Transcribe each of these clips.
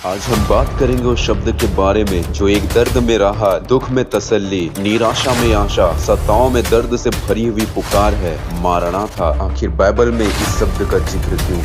आज हम बात करेंगे उस शब्द के बारे में जो एक दर्द में राहत, दुख में तसल्ली, निराशा में आशा, सताओं में दर्द से भरी हुई पुकार है, मारनाथा। आखिर बाइबल में इस शब्द का जिक्र क्यों?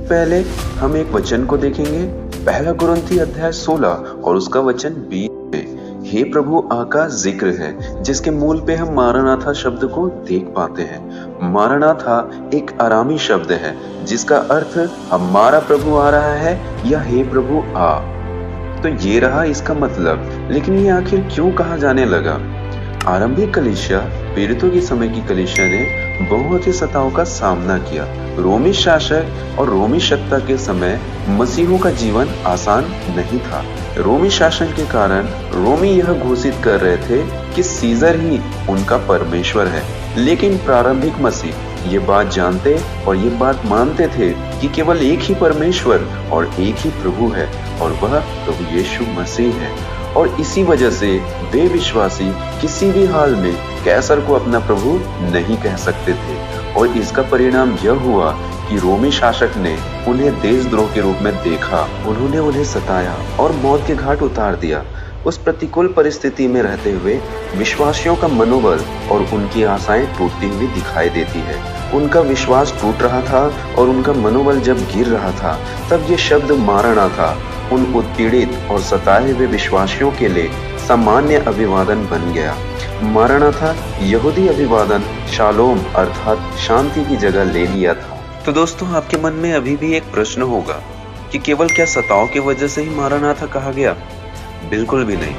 पहले हम एक वचन को देखेंगे, पहला कुरिन्थी अध्याय 16 और उसका वचन 20 में हे प्रभु आ का जिक्र है, जिसके मूल पे हम मारनाथा शब्द को देख पाते हैं। मारनाथा एक अरामी शब्द है जिसका अर्थ हमारा प्रभु आ रहा है या हे प्रभु आ। तो ये रहा इसका मतलब, लेकिन ये आखिर क्यों कहा जाने लगा? आरंभिक कलीसिया, पीड़ितों के समय की कलीसिया ने बहुत ही सताओं का सामना किया। रोमी शासक और रोमी सत्ता के समय मसीहों का जीवन आसान नहीं था। रोमी शासन के कारण रोमी यह घोषित कर रहे थे कि सीजर ही उनका परमेश्वर है, लेकिन प्रारंभिक मसीह ये बात जानते और ये बात मानते थे कि केवल एक ही परमेश्वर और एक ही प्रभु है और वह प्रभु यीशु मसीह है। और इसी वजह से वे विश्वासी किसी भी हाल में कैसर को अपना प्रभु नहीं कह सकते थे। और इसका परिणाम यह हुआ कि रोमी शासक ने उन्हें देशद्रोह के रूप में देखा। उन्होंने उन्हें सताया और मौत के घाट उतार दिया। उस प्रतिकूल परिस्थिति में रहते हुए विश्वासियों का मनोबल और उनकी आशाएं टूटती हुई दिखाई देती है। उनका विश्वास टूट रहा था और उनका मनोबल जब गिर रहा था, तब ये शब्द मारनाथा उन उत्पीड़ित और सताए हुए विश्वासियों के लिए सामान्य अभिवादन बन गया। मारनाथा यहूदी अभिवादन शालोम अर्थात शांति की जगह ले लिया था। तो दोस्तों, आपके मन में अभी भी एक प्रश्न होगा कि केवल क्या सताओं की वजह से ही मारनाथा कहा गया? बिल्कुल भी नहीं।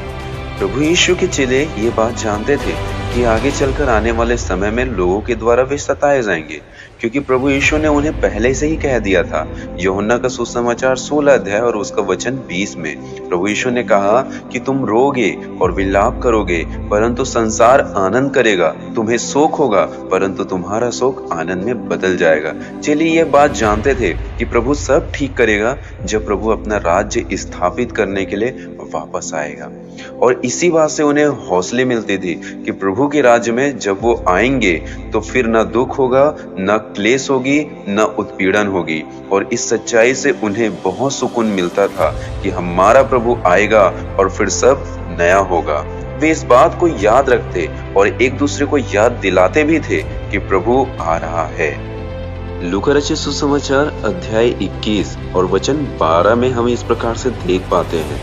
प्रभु यीशु के चेले ये बात जानते थे कि आगे चलकर आने वाले समय में लोगों के द्वारा वे सताए जाएंगे, क्योंकि प्रभु यीशु ने उन्हें पहले से ही कह दिया था। यूहन्ना का सुसमाचार 16 अध्याय और उसका वचन 20 में प्रभु यीशु ने कहा कि तुम रोगे और विलाप करोगे, परंतु संसार आनंद करेगा। तुम्हें शोक होगा, परंतु तुम्हारा शोक आनंद में बदल जाएगा। चेले ये बात जानते थे कि प्रभु सब ठीक करेगा जब प्रभु अपना राज्य स्थापित करने के लिए वापस आएगा। और इसी बात से उन्हें हौसले मिलते थे कि प्रभु के राज्य में जब वो आएंगे तो फिर न दुख होगा, न क्लेश होगी, न उत्पीड़न होगी। और इस सच्चाई से उन्हें बहुत सुकून मिलता था कि हमारा प्रभु आएगा और फिर सब नया होगा। वे इस बात को याद रखते और एक दूसरे को याद दिलाते भी थे कि प्रभु आ रहा है। लूका रचित सुसमाचार अध्याय 21 और वचन 12 में हम इस प्रकार से देख पाते हैं,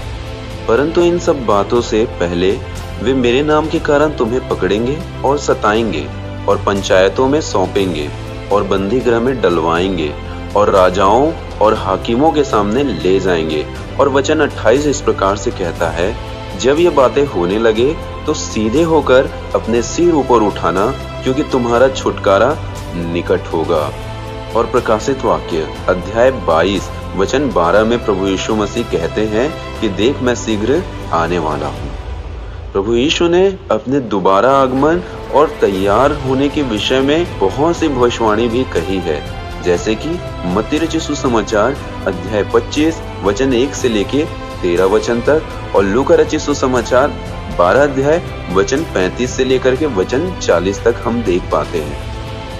परंतु इन सब बातों से पहले वे मेरे नाम के कारण तुम्हें पकड़ेंगे और सताएंगे और पंचायतों में सौंपेंगे और बंदी गृह में डलवाएंगे और राजाओं और हाकिमों के सामने ले जाएंगे। और वचन 28 इस प्रकार से कहता है, जब ये बातें होने लगे तो सीधे होकर अपने सिर ऊपर उठाना, क्योंकि तुम्हारा छुटकारा निकट होगा। और प्रकाशित वाक्य अध्याय 22 वचन 12 में प्रभु यीशु मसीह कहते हैं कि देख मैं शीघ्र आने वाला हूँ। प्रभु यीशु ने अपने दोबारा आगमन और तैयार होने के विषय में बहुत सी भविष्यवाणी भी कही है, जैसे कि मत्ती रचित सुसमाचार अध्याय 25 वचन 1 से लेके 13 वचन तक और लूका रचित सुसमाचार 12 अध्याय वचन 35 से लेकर के वचन 40 तक हम देख पाते हैं।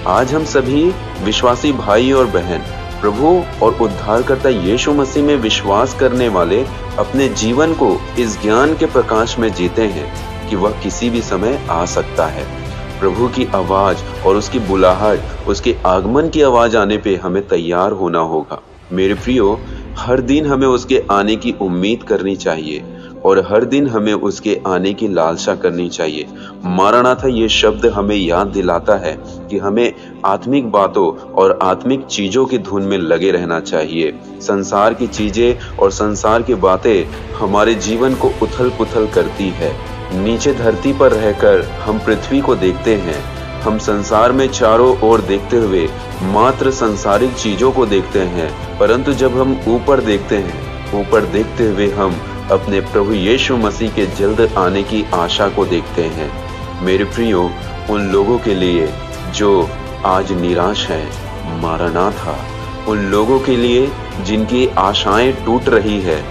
आज हम सभी विश्वासी भाई और बहन प्रभु और उद्धारकर्ता यीशु मसीह में विश्वास करने वाले अपने जीवन को इस ज्ञान के प्रकाश में जीते हैं कि वह किसी भी समय आ सकता है। प्रभु की आवाज और उसकी बुलाहट, उसके आगमन की आवाज आने पे हमें तैयार होना होगा। मेरे प्रियो, हर दिन हमें उसके आने की उम्मीद करनी चाहिए और हर दिन हमें उसके आने की लालसा करनी चाहिए। मारनाथा ये शब्द हमें याद दिलाता है कि हमें आत्मिक बातों और आत्मिक चीजों की धुन में लगे रहना चाहिए। संसार की चीजें और संसार की बातें हमारे जीवन को उथल पुथल करती है। नीचे धरती पर रहकर हम पृथ्वी को देखते हैं, हम संसार में चारों ओर देखते हुए मात्र संसारिक चीजों को देखते हैं, परंतु जब हम ऊपर देखते हैं, ऊपर देखते हुए हम अपने प्रभु यीशु मसीह के जल्द आने की आशा को देखते हैं। मेरे प्रियो, उन लोगों के लिए जो आज निराश हैं, मारनाथा। उन लोगों के लिए जिनकी आशाएं टूट रही है,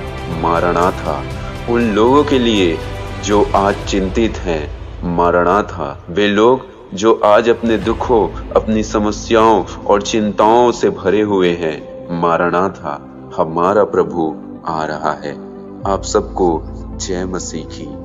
मारनाथा। उन लोगों के लिए जो आज चिंतित हैं। मारनाथा, वे लोग जो आज अपने दुखों, अपनी समस्याओं और चिंताओं से भरे हुए हैं। मारनाथा, हमारा प्रभु आ रहा है। आप सबको जय मसीह की।